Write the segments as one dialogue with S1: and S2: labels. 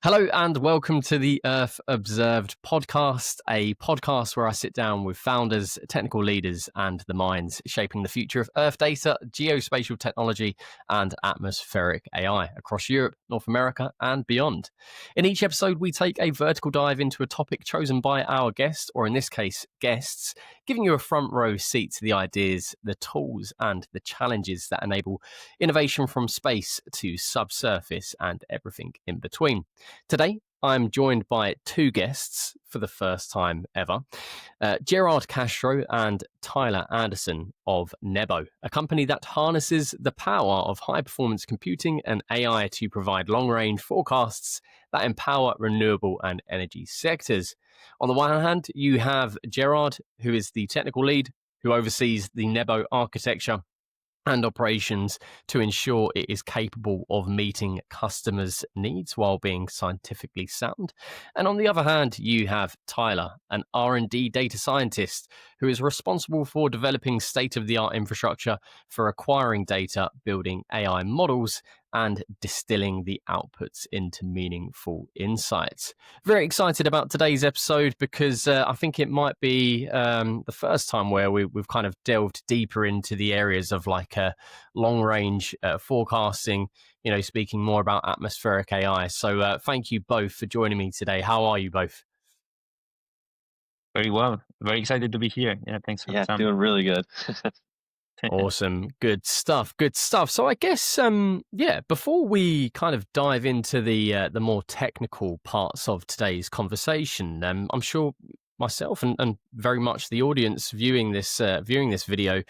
S1: Hello and welcome to the Earth Observed podcast, a podcast where I sit down with founders, technical leaders, and the minds shaping the future of Earth data, geospatial technology, and atmospheric AI across Europe, North America, and beyond. In each episode, we take a vertical dive into a topic chosen by our guest, or in this case, guests, giving you a front row seat to the ideas, the tools, and the challenges that enable innovation from space to subsurface and everything in between. Today, I'm joined by two guests for the first time ever, Gerard Castro and Tyler Anderson of Nebbo, a company that harnesses the power of high-performance computing and AI to provide long-range forecasts that empower renewable and energy sectors. On the one hand, you have Gerard, who is the technical lead, who oversees the Nebbo architecture and operations to ensure it is capable of meeting customers' needs while being scientifically sound. And on the other hand, you have Tyler, an R&D data scientist who is responsible for developing state-of-the-art infrastructure for acquiring data, building AI models, and distilling the outputs into meaningful insights. Very excited about today's episode because I think it might be the first time where we've kind of delved deeper into the areas of like long-range forecasting, speaking more about atmospheric AI. So thank you both for joining me today. How are you both?
S2: Very well. Very excited to be here. Yeah, thanks for
S3: Yeah,
S2: Sam.
S3: doing really good.
S1: Awesome. Good stuff. Good stuff. So I guess, before we kind of dive into the more technical parts of today's conversation, I'm sure myself and very much the audience viewing this video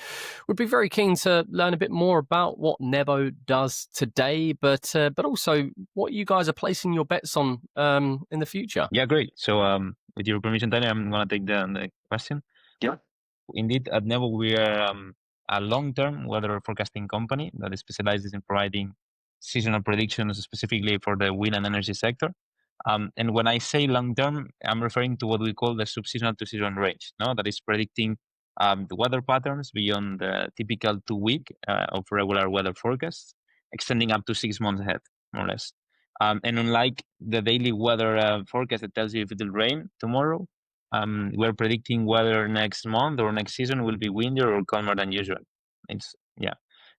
S1: would be very keen to learn a bit more about what Nebbo does today, but also what you guys are placing your bets on in the future.
S2: Yeah, great. So with your permission, Daniel, I'm going to take the question.
S3: Yeah.
S2: Indeed, at Nebbo, we are a long-term weather forecasting company that specializes in providing seasonal predictions specifically for the wind and energy sector. And when I say long-term, I'm referring to what we call the sub-seasonal to season range. No, that is predicting the weather patterns beyond the typical 2 week of regular weather forecasts, extending up to 6 months ahead, more or less. And unlike the daily weather forecast that tells you if it will rain tomorrow, we're predicting whether next month or next season will be windier or calmer than usual.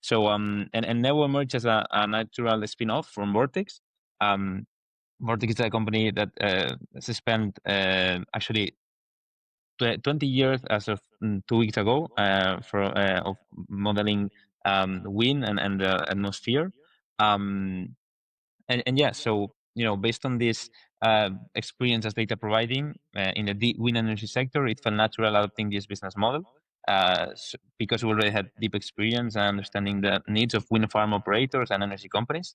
S2: So and Nebbo emerged as a natural spin-off from Vortex. Vortex is a company that has spent actually 20 years as of 2 weeks ago of modeling wind and the atmosphere. So based on this experience as data providing in the wind energy sector, it felt natural adopting this business model because we already had deep experience and understanding the needs of wind farm operators and energy companies.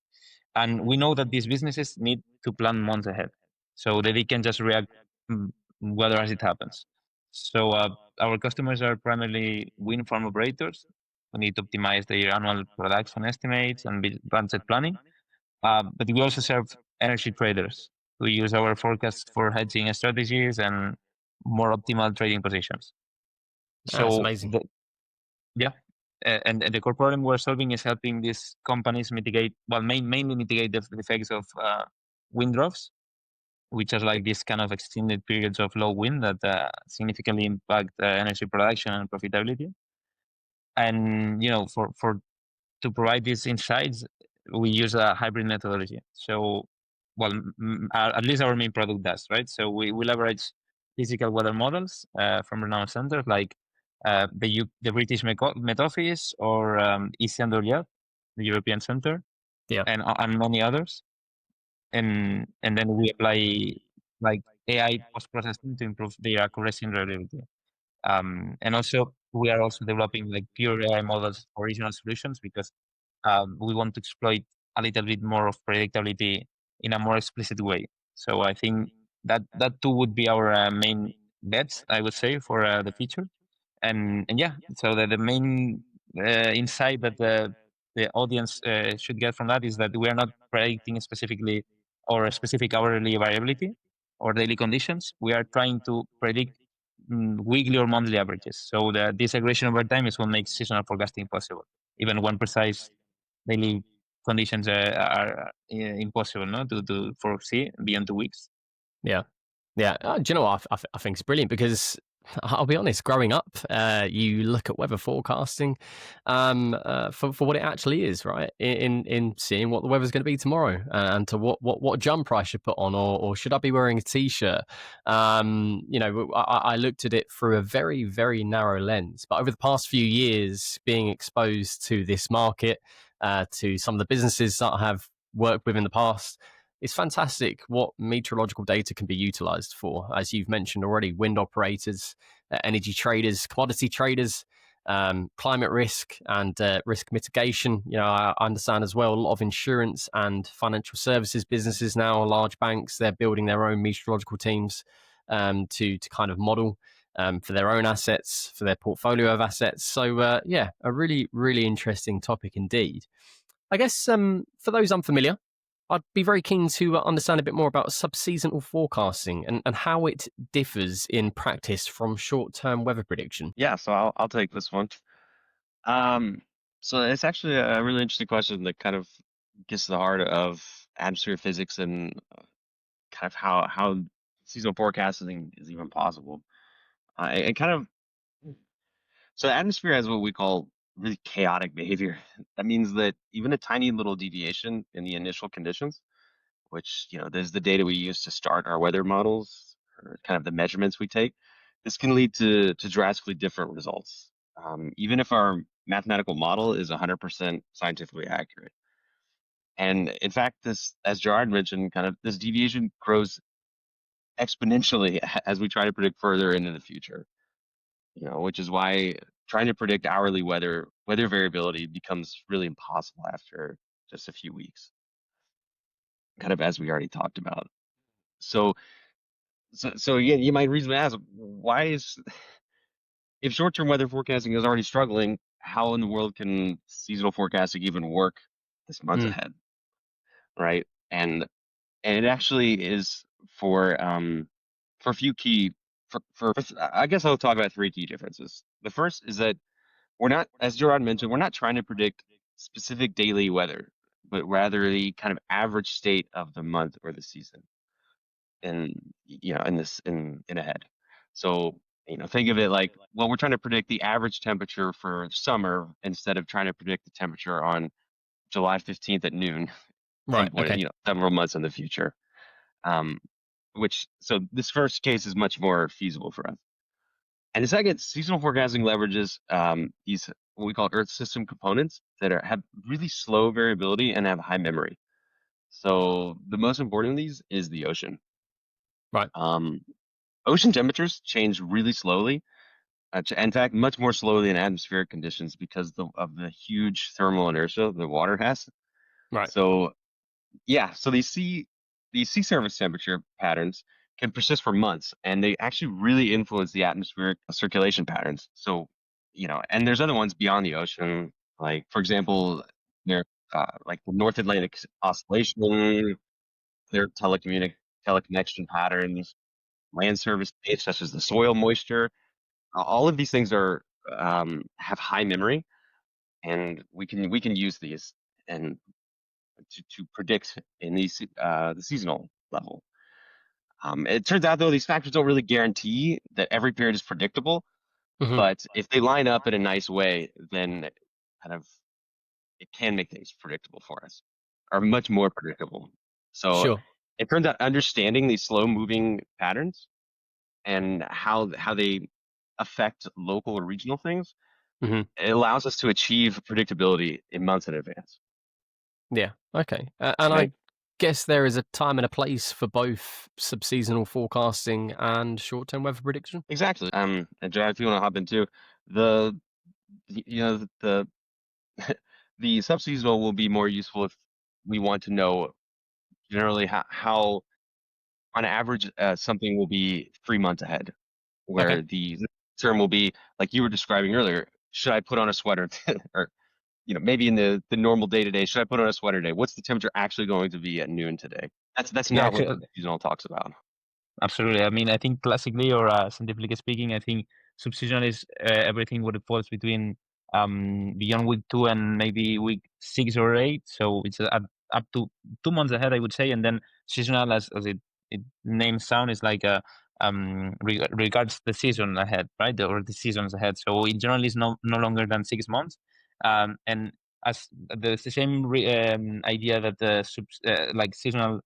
S2: And we know that these businesses need to plan months ahead so that they can just react whether as it happens. So our customers are primarily wind farm operators who need to optimize their annual production estimates and budget planning. But we also serve energy traders who use our forecasts for hedging strategies and more optimal trading positions.
S1: That's amazing.
S2: And the core problem we're solving is helping these companies mitigate, mainly mitigate the effects of wind droughts, which are like these kind of extended periods of low wind that significantly impact energy production and profitability. And to provide these insights, we use a hybrid methodology. So, at least our main product does, right? So we leverage physical weather models from renowned centers like the British Met Office or ECNWF, the European Center, and many others. And then we apply like AI post-processing to improve their accuracy and reliability. And also, we are also developing like pure AI models for regional solutions because we want to exploit a little bit more of predictability in a more explicit way. So I think that too would be our main bets, I would say, for the future. And so the main insight that the audience should get from that is that we are not predicting specifically or a specific hourly variability or daily conditions. We are trying to predict weekly or monthly averages. So this aggregation over time is what makes seasonal forecasting possible, even when precise daily conditions are impossible, no, to foresee beyond 2 weeks.
S1: Yeah. Yeah. Do you know what? I think it's brilliant because I'll be honest, growing up, you look at weather forecasting for what it actually is, right? In seeing what the weather's going to be tomorrow and to what jumper I should put on or should I be wearing a t-shirt? I looked at it through a very, very narrow lens. But over the past few years, being exposed to this market, to some of the businesses that I have worked with in the past, it's fantastic what meteorological data can be utilized for. As you've mentioned already, wind operators, energy traders, commodity traders, climate risk and risk mitigation. I understand as well a lot of insurance and financial services businesses now, large banks, they're building their own meteorological teams to kind of model for their own assets, for their portfolio of assets. So, a really, really interesting topic indeed. I guess for those unfamiliar, I'd be very keen to understand a bit more about subseasonal forecasting and how it differs in practice from short-term weather prediction.
S3: Yeah, so I'll take this one. Um, so it's actually a really interesting question that kind of gets to the heart of atmosphere physics and kind of how seasonal forecasting is even possible. And kind of so the atmosphere has what we call really chaotic behavior. That means that even a tiny little deviation in the initial conditions, which there's the data we use to start our weather models, or kind of the measurements we take, this can lead to drastically different results, even if our mathematical model is 100% scientifically accurate. And in fact, this, as Gerard mentioned, kind of this deviation grows exponentially as we try to predict further into the future. Which is why trying to predict hourly weather variability becomes really impossible after just a few weeks, kind of as we already talked about. So again, you might reasonably ask, why is if short-term weather forecasting is already struggling, how in the world can seasonal forecasting even work this month
S1: Mm,
S3: ahead, right? And it actually is for a few key for I guess I'll talk about three key differences. The first is that we're not, as Gerard mentioned, we're not trying to predict specific daily weather, but rather the kind of average state of the month or the season in in ahead. So think of it like, well, we're trying to predict the average temperature for summer instead of trying to predict the temperature on July 15th at noon,
S1: right.
S3: pinpointed,
S1: Okay.
S3: several months in the future. Um, so this first case is much more feasible for us. And the second, seasonal forecasting leverages these what we call Earth system components that have really slow variability and have high memory. So the most important of these is the ocean.
S1: Right.
S3: Um, Ocean temperatures change really slowly. In fact, much more slowly than atmospheric conditions because of the huge thermal inertia the water has.
S1: Right.
S3: So yeah, so these sea surface temperature patterns can persist for months, and they actually really influence the atmospheric circulation patterns. So and there's other ones beyond the ocean, like for example, there like the North Atlantic Oscillation, their teleconnection patterns, land surface states such as the soil moisture. All of these things are have high memory, and we can use these and to predict in the seasonal level. It turns out though these factors don't really guarantee that every period is predictable,
S1: Hmm.
S3: but if they line up in a nice way, then kind of it can make things predictable for us, or much more predictable. So
S1: Sure.
S3: it turns out understanding these slow moving patterns and how they affect local or regional things,
S1: Hmm.
S3: it allows us to achieve predictability in months in advance.
S1: Yeah. Okay. And
S3: Right?
S1: I guess there is a time and a place for both subseasonal forecasting and short-term weather prediction.
S3: Exactly. And Jared, if you want to hop in too, the the the subseasonal will be more useful if we want to know generally how on average something will be 3 months ahead,
S1: Okay.
S3: where the term will be like you were describing earlier. Should I put on a sweater, or maybe in the normal day to day, should I put on a sweater today? What's the temperature actually going to be at noon today? That's
S2: Yeah,
S3: not what seasonal talks about.
S2: absolutely. I mean, I think classically or scientifically speaking, I think subseasonal is everything what it falls between beyond week 2 and maybe week 6 or 8. So it's up to 2 months ahead, I would say. And then seasonal, as it name sound, is like regards the season ahead, right? Or the seasons ahead. So in general, it's no longer than 6 months. And as the same idea that like seasonal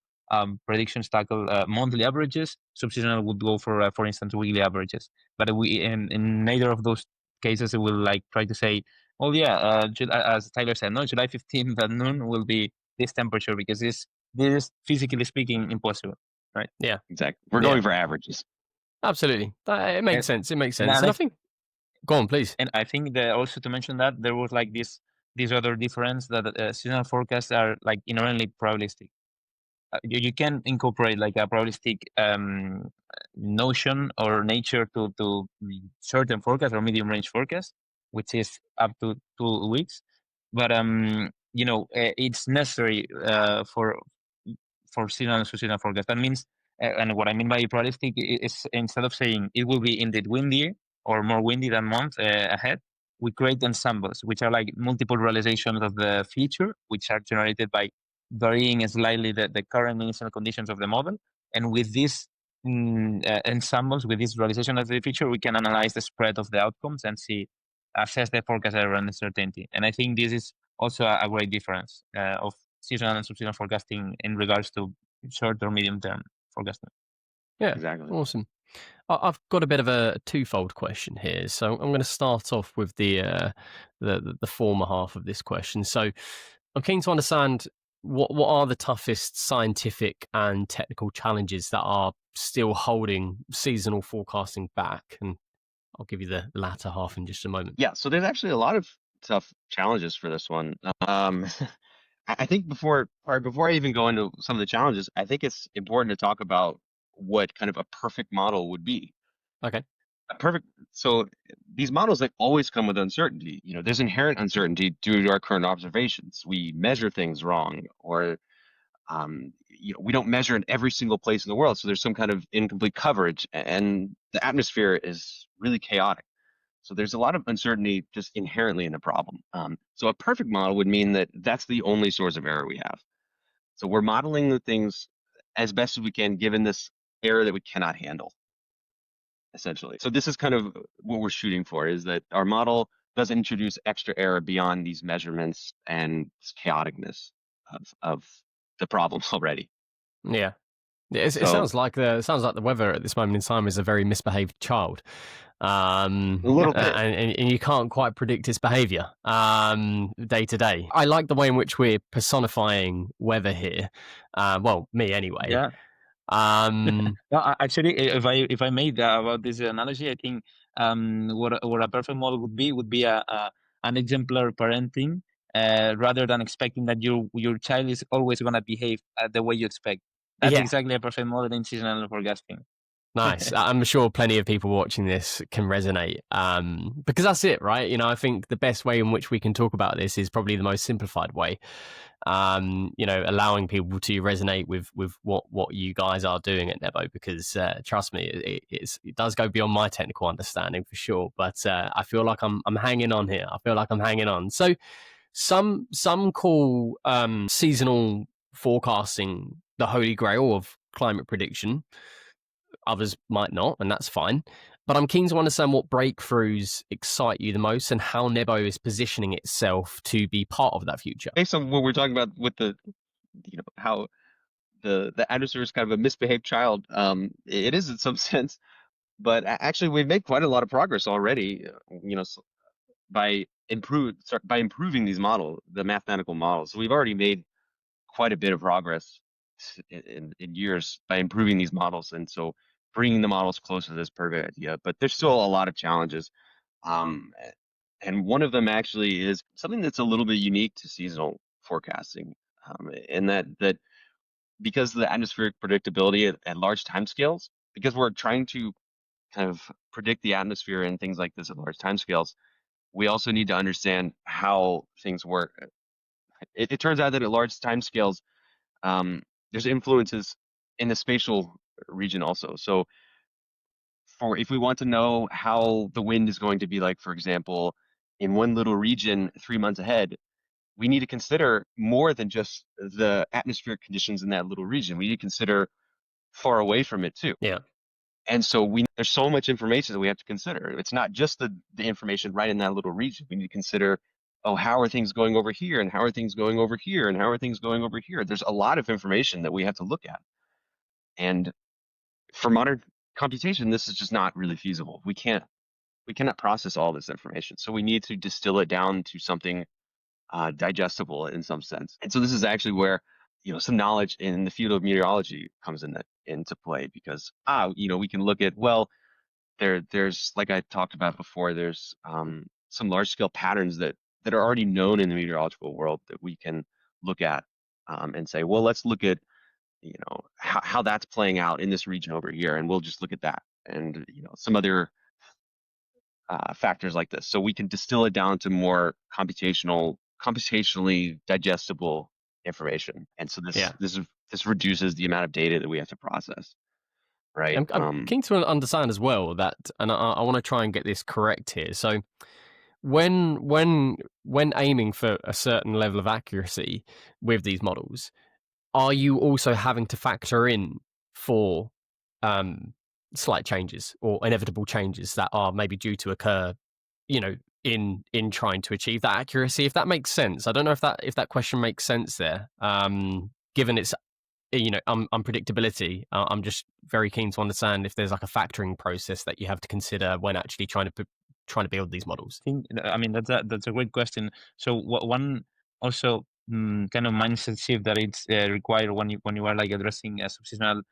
S2: predictions tackle monthly averages, subseasonal would go for instance, weekly averages. But we in neither of those cases, it will like try to say, oh yeah, as Tyler said, no, July 15th at noon will be this temperature, because this is physically speaking impossible, right?
S1: Yeah,
S3: Exactly. We're
S1: Yeah.
S3: going for averages.
S1: absolutely. It makes sense. It makes sense.
S2: and
S1: And
S2: I
S1: I think, go on, please.
S2: And I think that also to mention that there was like this other difference, that seasonal forecasts are like inherently probabilistic. You can incorporate like a probabilistic notion or nature to certain forecast or medium range forecast, which is up to 2 weeks. But it's necessary for seasonal and seasonal forecast. That means, and what I mean by probabilistic is, instead of saying it will be indeed windy or more windy than month ahead, we create ensembles, which are like multiple realizations of the future, which are generated by varying slightly the current initial conditions of the model. And with these ensembles, with this realization of the future, we can analyze the spread of the outcomes and assess the forecast error and uncertainty. And I think this is also a great difference of seasonal and subseasonal forecasting in regards to short or medium term forecasting.
S1: Yeah,
S3: Exactly.
S1: awesome. I've got a bit of a twofold question here, so I'm going to start off with the former half of this question. So I'm keen to understand what are the toughest scientific and technical challenges that are still holding seasonal forecasting back, and I'll give you the latter half in just a moment.
S3: Yeah, so there's actually a lot of tough challenges for this one. I think before I even go into some of the challenges, I think it's important to talk about what kind of a perfect model would be.
S1: Okay.
S3: So these models, like, always come with uncertainty. There's inherent uncertainty due to our current observations. We measure things wrong, or we don't measure in every single place in the world, so there's some kind of incomplete coverage, and the atmosphere is really chaotic. So there's a lot of uncertainty just inherently in the problem. So a perfect model would mean that that's the only source of error we have. So we're modeling the things as best as we can given this error that we cannot handle, essentially. So this is kind of what we're shooting for, is that our model doesn't introduce extra error beyond these measurements and this chaoticness of the problem already.
S1: Yeah. It sounds like the weather at this moment in time is a very misbehaved child.
S3: A little bit.
S1: And you can't quite predict its behavior day to day. I like the way in which we're personifying weather here. Well, me anyway.
S2: Yeah. No, actually, if I made about this analogy, I think what a perfect model would be an exemplar parenting, rather than expecting that your child is always going to behave the way you expect. That's exactly a perfect model in seasonal forecasting.
S1: Nice. I'm sure plenty of people watching this can resonate, because that's it, right? I think the best way in which we can talk about this is probably the most simplified way. Allowing people to resonate with what you guys are doing at Nebbo, because trust me, it does go beyond my technical understanding for sure. But I feel like I'm hanging on here. I feel like I'm hanging on. So some call seasonal forecasting the holy grail of climate prediction. Others might not, and that's fine. But I'm keen to understand what breakthroughs excite you the most, and how Nebbo is positioning itself to be part of that future.
S3: Based on what we're talking about with how the atmosphere is kind of a misbehaved child, it is in some sense. But actually, we've made quite a lot of progress already. By improving these models, the mathematical models. So we've already made quite a bit of progress in years by improving these models, and so bringing the models closer to this perfect idea. But there's still a lot of challenges, and one of them actually is something that's a little bit unique to seasonal forecasting, in that because of the atmospheric predictability at large timescales, because we're trying to kind of predict the atmosphere and things like this at large timescales, we also need to understand how things work. It turns out that at large timescales, there's influences in the spatial region also. So if we want to know how the wind is going to be like, for example, in one little region 3 months ahead, we need to consider more than just the atmospheric conditions in that little region. We need to consider far away from it too.
S1: Yeah.
S3: And so there's so much information that we have to consider. It's not just the information right in that little region. We need to consider, oh, how are things going over here? And how are things going over here? And how are things going over here? There's a lot of information that we have to look at. And for modern computation, this is just not really feasible. We cannot process all this information. So we need to distill it down to something digestible in some sense. And so this is actually where some knowledge in the field of meteorology comes into play, because we can look at, well, there's, like I talked about before, there's some large scale patterns that are already known in the meteorological world that we can look at and say, well, let's look at how that's playing out in this region over here, and we'll just look at that, and some other factors like this. So we can distill it down to more computationally digestible information. And so this reduces the amount of data that we have to process. Right.
S1: I'm keen to understand as well that, and I want to try and get this correct here. So when aiming for a certain level of accuracy with these models, are you also having to factor in for slight changes or inevitable changes that are maybe due to occur, in trying to achieve that accuracy? If that makes sense. I don't know if that question makes sense there. Given its unpredictability, I'm just very keen to understand if there's like a factoring process that you have to consider when actually trying to build these models.
S2: I mean, that's a great question. So one also kind of mindset shift that it's required when you are like addressing a subsystem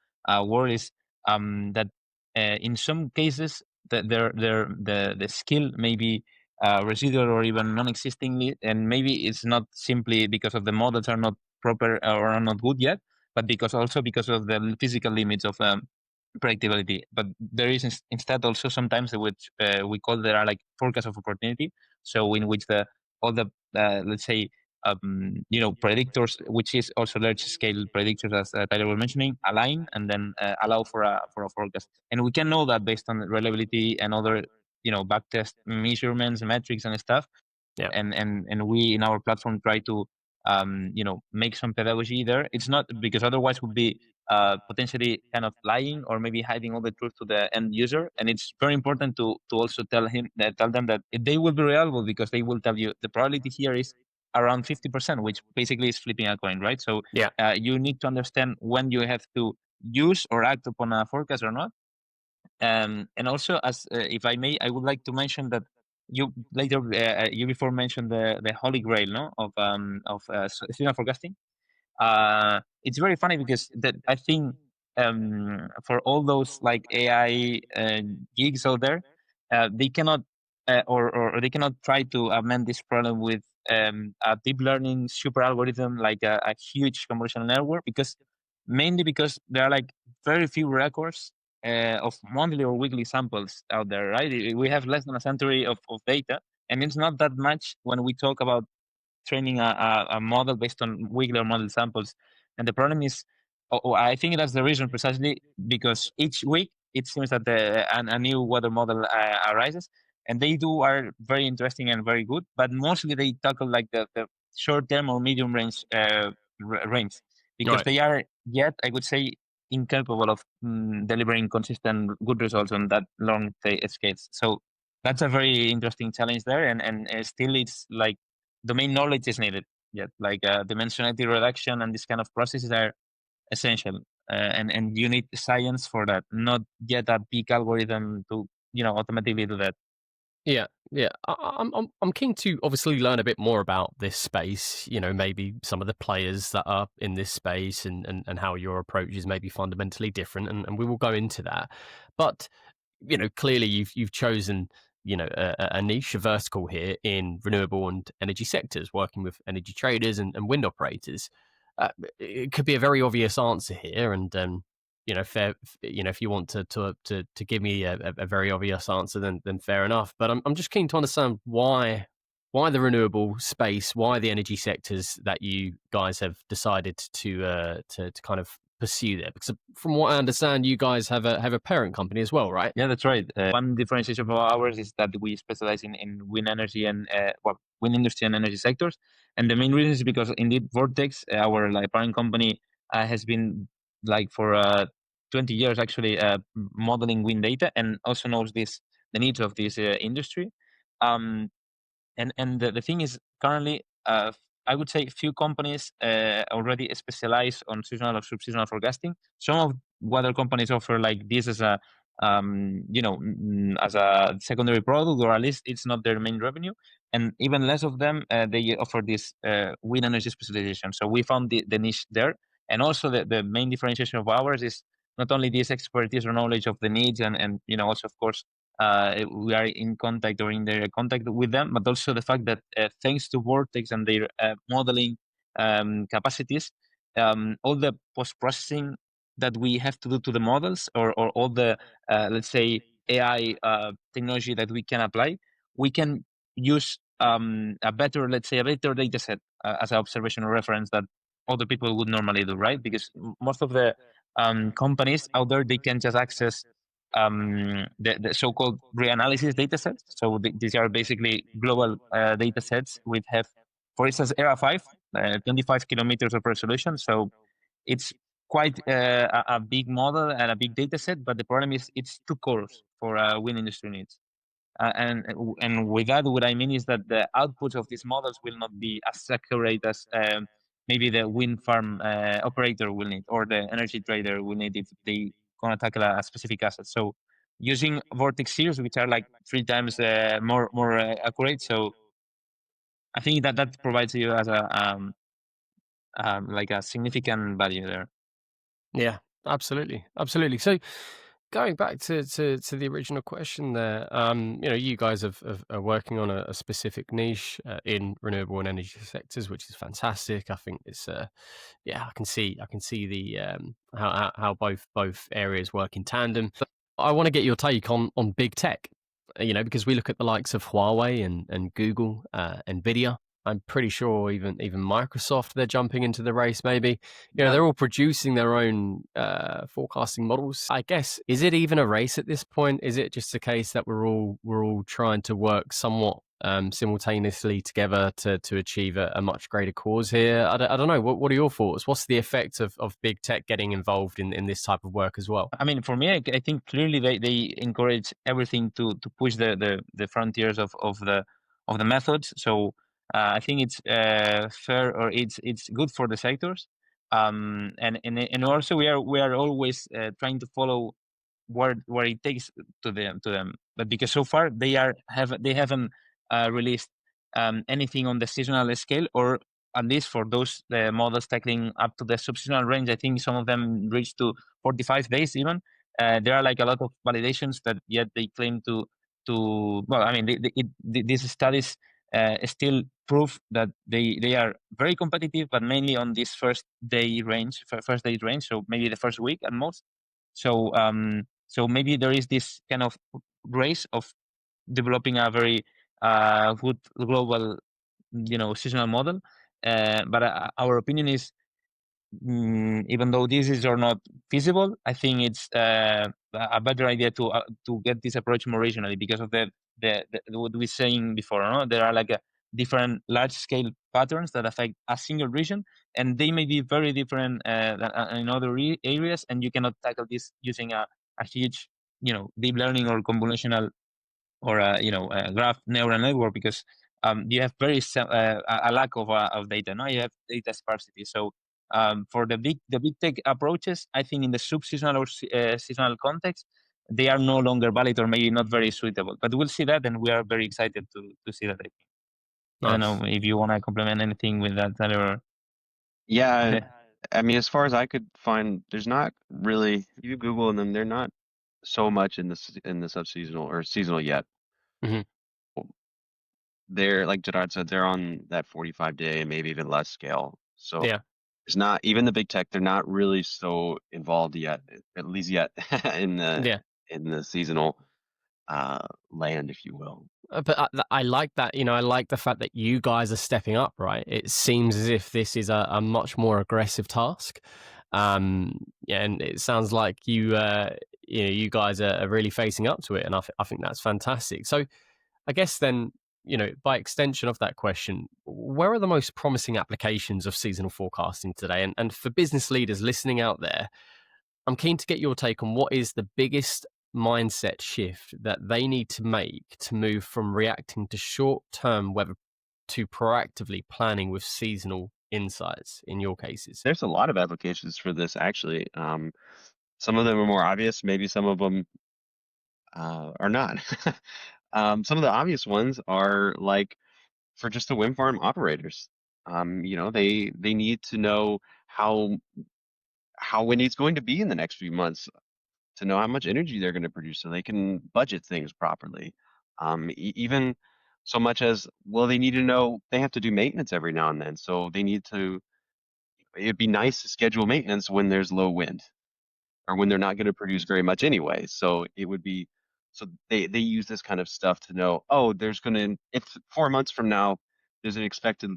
S2: world is that in some cases the skill may be residual or even non-existing, and maybe it's not simply because of the models are not proper or are not good yet, but because of the physical limits of predictability. But there is instead also sometimes which we call there are like forecasts of opportunity. So in which all the let's say predictors, which is also large scale predictors, as Tyler was mentioning, align and then allow for a forecast. And we can know that based on reliability and other backtest measurements, metrics, and stuff.
S1: Yeah.
S2: And we in our platform try to make some pedagogy there. It's not because otherwise would be potentially kind of lying or maybe hiding all the truth to the end user. And it's very important to also tell them that they will be reliable, because they will tell you the probability here is around 50%, which basically is flipping a coin, right? So you need to understand when you have to use or act upon a forecast or not. And also, as if I may, I would like to mention that you later you before mentioned the holy grail, no, of seasonal forecasting. It's very funny because that I think for all those like AI gigs out there, they cannot or they cannot try to amend this problem with a deep learning super algorithm like a huge convolutional network, mainly because there are like very few records of monthly or weekly samples out there, right? We have less than a century of data, and it's not that much when we talk about training a model based on weekly or monthly samples. And the problem is, I think that's the reason precisely because each week it seems that a new weather model arises, and they are very interesting and very good, but mostly they tackle like the short term or medium range range, because
S1: Right.
S2: they are yet, I would say, incapable of delivering consistent good results on that long scales. So that's a very interesting challenge there, and still it's like domain knowledge is needed yet. Like dimensionality reduction and this kind of processes are essential, and you need science for that, not yet a big algorithm to automatically do that.
S1: Yeah. I'm keen to obviously learn a bit more about this space. Maybe some of the players that are in this space, and how your approach is maybe fundamentally different, and we will go into that. But clearly you've chosen a niche, a vertical here in renewable and energy sectors, working with energy traders and wind operators. It could be a very obvious answer here, and fair. If you want to give me a very obvious answer, then fair enough. But I'm just keen to understand why the renewable space, why the energy sectors that you guys have decided to kind of pursue there? Because from what I understand, you guys have a parent company as well, right?
S2: Yeah, that's right. One differentiation of ours is that we specialize in wind energy and wind industry and energy sectors. And the main reason is because indeed Vortex, our like parent company, has been like for 20 years actually modeling wind data and also knows the needs of this industry. Um, and the thing is currently I would say few companies already specialize on seasonal or sub-seasonal forecasting. Some of what other companies offer like this as a as a secondary product, or at least it's not their main revenue. And even less of them they offer this wind energy specialization. So we found the niche there. And also the main differentiation of ours is not only this expertise or knowledge of the needs and also of course we are in contact or in direct contact with them, but also the fact that thanks to Vortex and their modeling capacities, all the post-processing that we have to do to the models or all the, let's say, AI technology that we can apply, we can use a better data set as an observational reference that other people would normally do, right? Because most of the companies out there, they can just access the so-called reanalysis data sets. So these are basically global data sets with have, for instance, ERA 5, 25 kilometers of resolution. So it's quite a big model and a big data set, but the problem is it's too coarse for wind industry needs. And with that, what I mean is that the outputs of these models will not be as accurate as maybe the wind farm operator will need or the energy trader will need if they gonna tackle a specific asset. So using Vortex series, which are like 3 times more accurate, so I think that provides you as a like a significant value there.
S1: Yeah, absolutely, absolutely. So going back to the original question there, you guys are working on a specific niche in renewable and energy sectors, which is fantastic. I think it's I can see the how both areas work in tandem. But I want to get your take on big tech, because we look at the likes of Huawei and Google, Nvidia. I'm pretty sure even Microsoft, they're jumping into the race. Maybe they're all producing their own forecasting models. I guess, is it even a race at this point? Is it just a case that we're all trying to work somewhat simultaneously together to achieve a much greater cause here? I don't know. What are your thoughts? What's the effect of big tech getting involved in this type of work as well?
S2: I mean, for me, I think clearly they encourage everything to push the frontiers of the methods. So I think it's fair, or it's good for the sectors. And also we are always trying to follow where it takes to them. But because so far they haven't released anything on the seasonal scale, or at least for those models tackling up to the sub-seasonal range. I think some of them reach to 45 days even. There are like a lot of validations that yet they claim to well, I mean, these studies still prove that they are very competitive, but mainly on this first day range. So maybe the first week at most. So maybe there is this kind of race of developing a very good global, seasonal model. But our opinion is, even though this is or not feasible, I think it's a better idea to get this approach more regionally because of the what we were saying before. No? There are like different large scale patterns that affect a single region, and they may be very different in other areas, and you cannot tackle this using a huge, deep learning or convolutional or a graph neural network, because you have a lack of data. Now you have data sparsity. So for the big tech approaches, I think in the sub-seasonal or seasonal context, they are no longer valid or maybe not very suitable. But we'll see that, and we are very excited to see that. I think.
S1: Nice.
S2: I don't know if you want to complement anything with that, Tyler.
S3: Yeah, I mean, as far as I could find, there's not really. You Google them, they're not so much in the sub-seasonal or seasonal yet.
S1: Mhm.
S3: They're like Gerard said, they're on that 45-day, maybe even less scale. So
S1: Yeah.
S3: it's not even the big tech. They're not really so involved yet, at least yet in
S1: Yeah.
S3: the seasonal land, if you will.
S1: But I like that, I like the fact that you guys are stepping up, right? It seems as if this is a much more aggressive task. Yeah, and it sounds like you guys are really facing up to it, and I think that's fantastic. So I guess then, by extension of that question, where are the most promising applications of seasonal forecasting today? And for business leaders listening out there, I'm keen to get your take on what is the biggest mindset shift that they need to make to move from reacting to short-term weather to proactively planning with seasonal insights in your cases.
S3: There's a lot of applications for this actually. Some of them are more obvious, maybe some of them are not. Some of the obvious ones are like for just the wind farm operators. They need to know how windy it's going to be in the next few months to know how much energy they're going to produce so they can budget things properly. Even so much as, well, they need to know they have to do maintenance every now and then. So they need to, it'd be nice to schedule maintenance when there's low wind or when they're not going to produce very much anyway. So it would be, so they use this kind of stuff to know, oh, there's going to, if 4 months from now, there's an expected,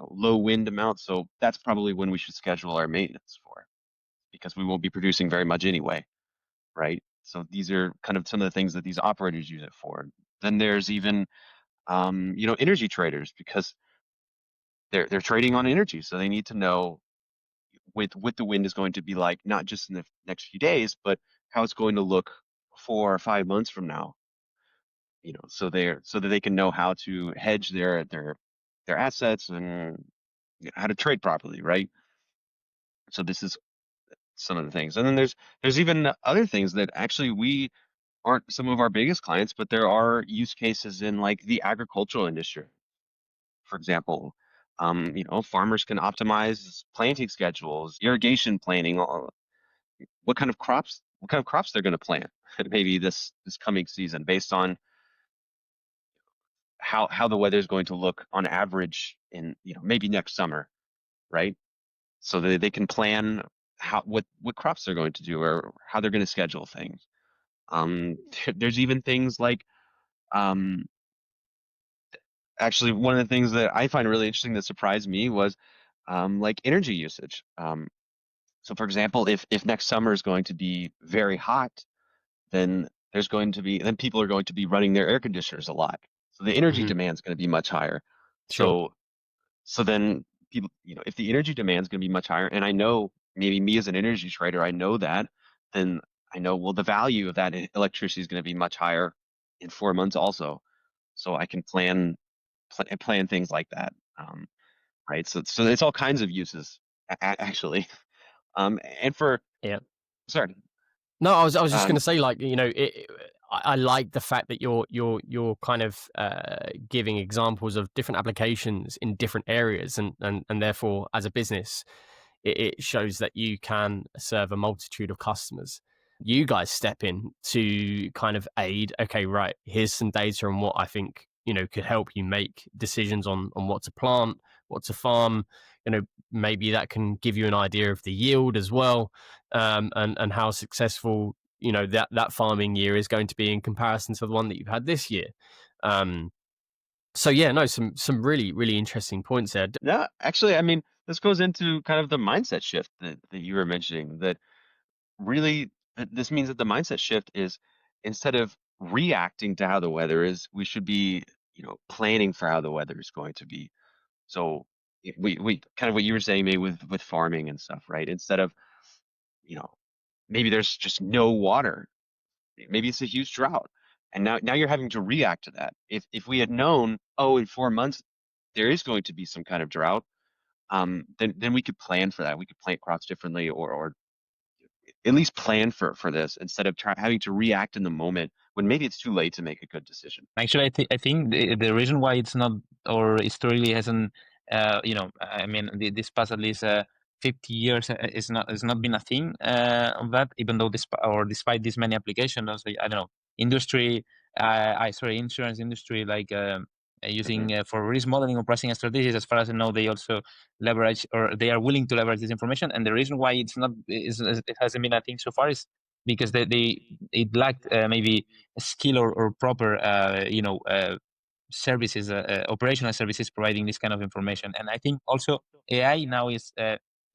S3: low wind amount. So that's probably when we should schedule our maintenance for because we won't be producing very much anyway, right? So these are kind of some of the things that these operators use it for. Then there's even, energy traders because they're trading on energy, so they need to know what the wind is going to be like, not just in the next few days, but how it's going to look 4 or 5 months from now. So that they can know how to hedge their assets and how to trade properly, right? So this is some of the things, and then there's even other things that actually we aren't some of our biggest clients, but there are use cases in like the agricultural industry, for example. Farmers can optimize planting schedules, irrigation planning, what kind of crops they're going to plant maybe this coming season based on how the weather is going to look on average in maybe next summer, right? So that they can plan what crops they're going to do or how they're going to schedule things. There's even things like um, actually one of the things that I find really interesting that surprised me was like energy usage. So for example, if next summer is going to be very hot, then then people are going to be running their air conditioners a lot. So the energy
S1: Mhm.
S3: demand is going to be much higher.
S1: Sure.
S3: So then people, if the energy demand is going to be much higher, and I know maybe me as an energy trader, I know that, then I know, well, the value of that electricity is going to be much higher in 4 months also. So I can plan things like that. Right. So it's all kinds of uses actually. And for
S1: Yeah.
S3: sorry.
S1: No, I was just going
S3: Um,
S1: to say, like, I like the fact that you're kind of giving examples of different applications in different areas, and therefore, as a business, it shows that you can serve a multitude of customers. You guys step in to kind of aid. Okay, right. Here's some data on what I think could help you make decisions on what to plant, what to farm. Maybe that can give you an idea of the yield as well, and how successful that farming year is going to be in comparison to the one that you've had this year. Um, so yeah, no, some really really interesting points there.
S3: no, actually, I mean, this goes into kind of the mindset shift that you were mentioning. That really, this means that the mindset shift is instead of reacting to how the weather is, we should be, planning for how the weather is going to be. So we kind of what you were saying, maybe with farming and stuff, right? Instead of, you know, maybe there's just no water. Maybe it's a huge drought. And now you're having to react to that. If we had known, oh, in 4 months there is going to be some kind of drought, then we could plan for that. We could plant crops differently, or at least plan for this instead of having to react in the moment when maybe it's too late to make a good decision.
S2: Actually, I think the reason why it's not, or historically hasn't, I mean, this past at least 50 years is not been a thing of that. Even though despite these many applications, also, I don't know, industry, insurance industry, like
S3: Hmm.
S2: using for risk modeling or pricing strategies. As far as I know, they also leverage, or they are willing to leverage this information. And the reason why it's not it hasn't been a thing so far is because it lacked maybe skill or proper services, operational services providing this kind of information. And I think also AI now is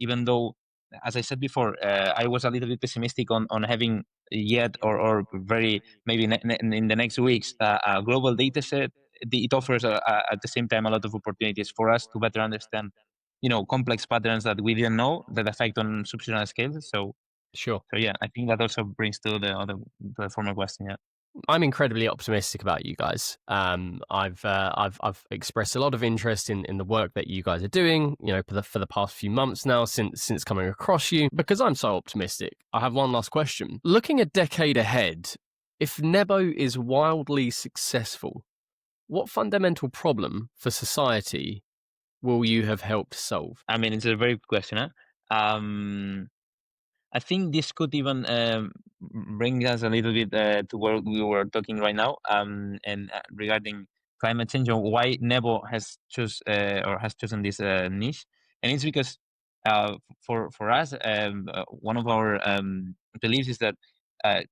S2: even though as I said before, I was a little bit pessimistic on having yet or very maybe in the next weeks a global data set. It offers at the same time a lot of opportunities for us to better understand, complex patterns that we didn't know that affect on subsystem scales.
S1: Sure.
S2: So yeah, I think that also brings to the former question. Yeah.
S1: I'm incredibly optimistic about you guys. I've expressed a lot of interest in the work that you guys are doing, for the past few months now since coming across you, because I'm so optimistic. I have one last question. Looking a decade ahead, if Nebbo is wildly successful, what fundamental problem for society will you have helped solve?
S2: I mean, it's a very good question. Huh? I think this could even bring us a little bit to where we were talking right now, and regarding climate change or why Nebo has chosen this niche, and it's because for us, one of our beliefs is that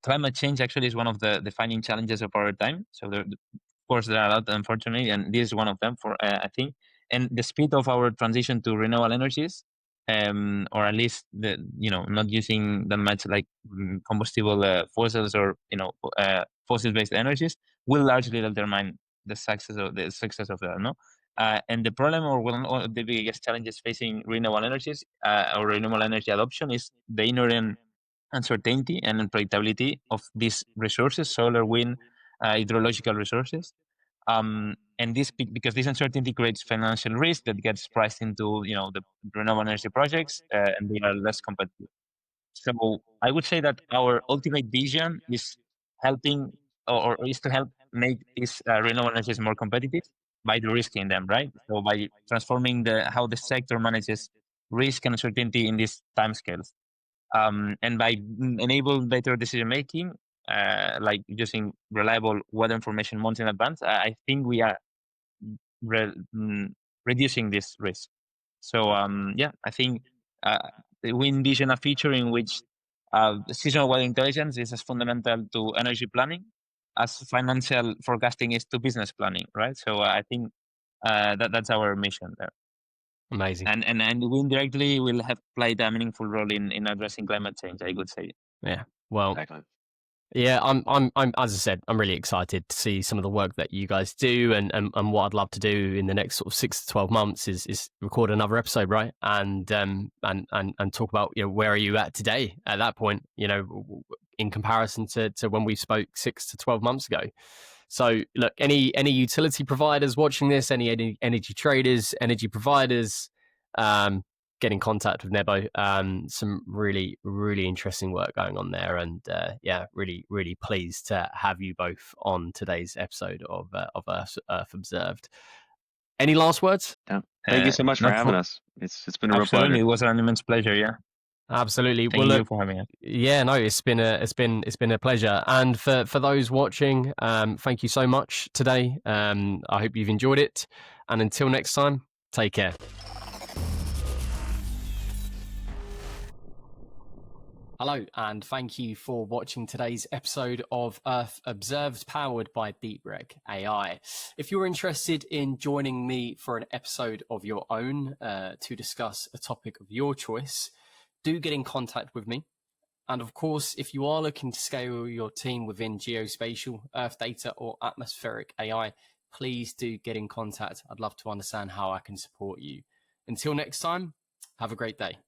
S2: climate change actually is one of the defining challenges of our time. So of course there are a lot, unfortunately, and this is one of them for I think, and the speed of our transition to renewable energies, or at least not using that much like combustible fossils or fossil-based energies will largely determine the success of that. No, and the problem or one of the biggest challenges facing renewable energies or renewable energy adoption is the inherent uncertainty and unpredictability of these resources, solar, wind, hydrological resources. And this because this uncertainty creates financial risk that gets priced into the renewable energy projects, and they are less competitive. So I would say that our ultimate vision is helping or is to help make these renewable energies more competitive by de-risking them, right? So by transforming how the sector manages risk and uncertainty in these timescales, and by enable better decision making, like using reliable weather information months in advance. I think we are reducing this risk. So yeah, I think we envision a future in which seasonal weather intelligence is as fundamental to energy planning as financial forecasting is to business planning, right? So I think that's our mission there.
S1: Amazing.
S2: And we indirectly will have played a meaningful role in addressing climate change, I would say.
S1: Yeah. Well,
S3: Exactly.
S1: yeah, I'm as I said, I'm really excited to see some of the work that you guys do, and what I'd love to do in the next sort of 6 to 12 months is record another episode, right? And talk about where are you at today at that point, in comparison to when we spoke 6 to 12 months ago. So look, any utility providers watching this, any energy traders, energy providers, get in contact with Nebbo. Some really, really interesting work going on there, and yeah, really, really pleased to have you both on today's episode of Earth Observed. Any last words?
S3: Yeah. Thank you so much for having us. It's been a real
S2: Absolutely,
S3: pleasure.
S2: it was an immense pleasure. Yeah.
S1: Absolutely.
S2: Thank you for having us.
S1: Yeah, no, it's been a pleasure. And for those watching, thank you so much today. I hope you've enjoyed it. And until next time, take care. Hello, and thank you for watching today's episode of Earth Observed, powered by DeepReg AI. If you're interested in joining me for an episode of your own to discuss a topic of your choice, do get in contact with me. And of course, if you are looking to scale your team within geospatial, Earth data, or atmospheric AI, please do get in contact. I'd love to understand how I can support you. Until next time, have a great day.